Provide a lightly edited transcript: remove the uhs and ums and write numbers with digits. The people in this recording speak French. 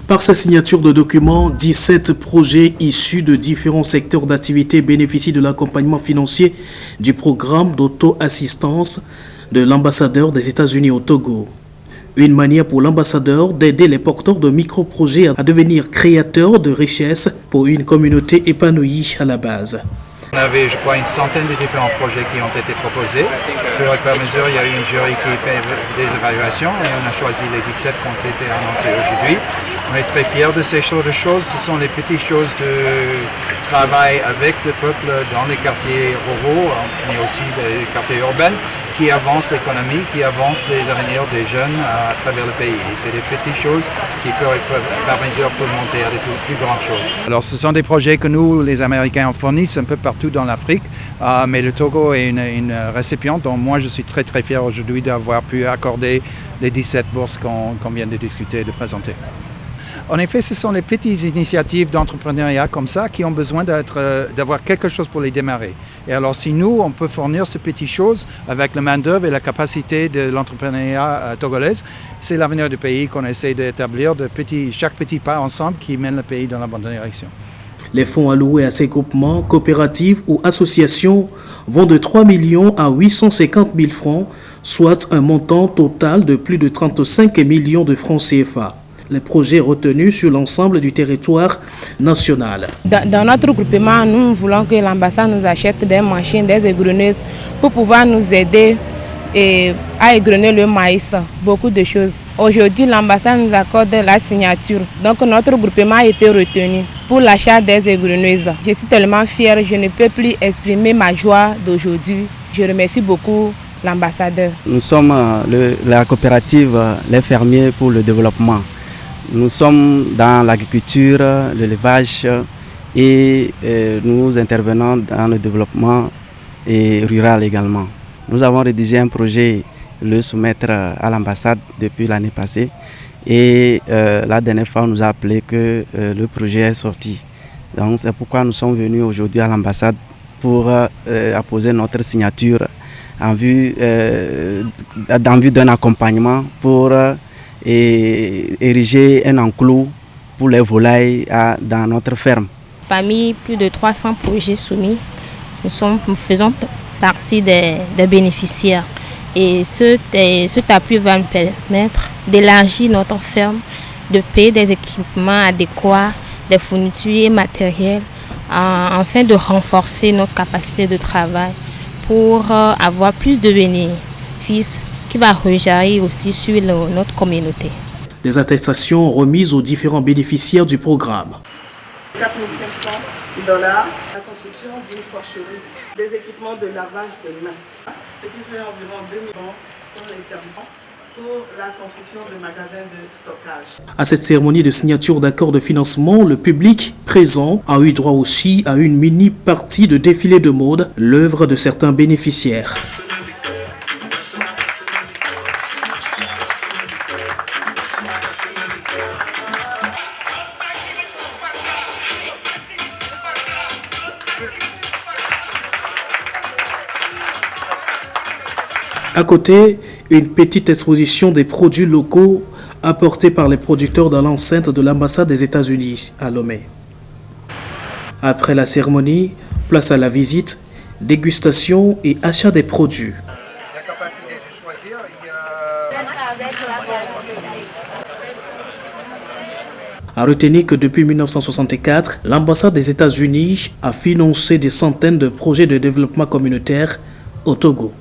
Par sa signature de documents, 17 projets issus de différents secteurs d'activité bénéficient de l'accompagnement financier du programme d'auto-assistance de l'ambassadeur des États-Unis au Togo. Une manière pour l'ambassadeur d'aider les porteurs de micro-projets à devenir créateurs de richesses pour une communauté épanouie à la base. On avait, je crois, une centaine de différents projets qui ont été proposés. Au fur et à mesure, il y a eu une jury qui fait des évaluations et on a choisi les 17 qui ont été annoncés aujourd'hui. On est très fiers de ces choses. Ce sont les petites choses de travail avec le peuple dans les quartiers ruraux, mais aussi les quartiers urbains, qui avancent l'économie, qui avancent les avenirs des jeunes à travers le pays. Et c'est des petites choses qui par mesure peuvent monter à des plus grandes choses. Alors ce sont des projets que nous, les Américains, fournissent un peu partout dans l'Afrique, mais le Togo est une récipiente dont moi je suis très très fier aujourd'hui d'avoir pu accorder les 17 bourses qu'on vient de discuter et de présenter. En effet, ce sont les petites initiatives d'entrepreneuriat comme ça qui ont besoin d'avoir quelque chose pour les démarrer. Et alors si nous, on peut fournir ces petites choses avec la main-d'œuvre et la capacité de l'entrepreneuriat togolaise, c'est l'avenir du pays qu'on essaie d'établir chaque petit pas ensemble qui mène le pays dans la bonne direction. Les fonds alloués à ces groupements, coopératives ou associations vont de 3 millions à 850 000 francs, soit un montant total de plus de 35 millions de francs CFA. Les projets retenus sur l'ensemble du territoire national. Dans notre groupement, nous voulons que l'ambassade nous achète des machines, des égreneuses pour pouvoir nous aider à égrener le maïs, beaucoup de choses. Aujourd'hui, l'ambassade nous accorde la signature. Donc notre groupement a été retenu pour l'achat des égreneuses. Je suis tellement fière, je ne peux plus exprimer ma joie d'aujourd'hui. Je remercie beaucoup l'ambassadeur. Nous sommes la coopérative Les Fermiers pour le développement. Nous sommes dans l'agriculture, l'élevage et nous intervenons dans le développement rural également. Nous avons rédigé un projet, le soumettre à l'ambassade depuis l'année passée et la dernière fois on nous a appelé que le projet est sorti. Donc c'est pourquoi nous sommes venus aujourd'hui à l'ambassade pour apposer notre signature en vue d'un accompagnement pour ériger un enclos pour les volailles dans notre ferme. Parmi plus de 300 projets soumis, nous faisons partie des bénéficiaires. Et cet appui va nous permettre d'élargir notre ferme, de payer des équipements adéquats, des fournitures et matériels, afin de renforcer notre capacité de travail pour avoir plus de bénéfices qui va rejaillir aussi sur notre communauté. Des attestations remises aux différents bénéficiaires du programme. 4 500 $, la construction d'une porcherie, des équipements de lavage de mains, ce qui fait environ 2 millions pour l'établissement pour la construction de magasins de stockage. À cette cérémonie de signature d'accord de financement, le public présent a eu droit aussi à une mini-partie de défilé de mode, l'œuvre de certains bénéficiaires. À côté, une petite exposition des produits locaux apportés par les producteurs dans l'enceinte de l'ambassade des États-Unis à Lomé. Après la cérémonie, place à la visite, dégustation et achat des produits. À retenir que depuis 1964, l'ambassade des États-Unis a financé des centaines de projets de développement communautaire au Togo.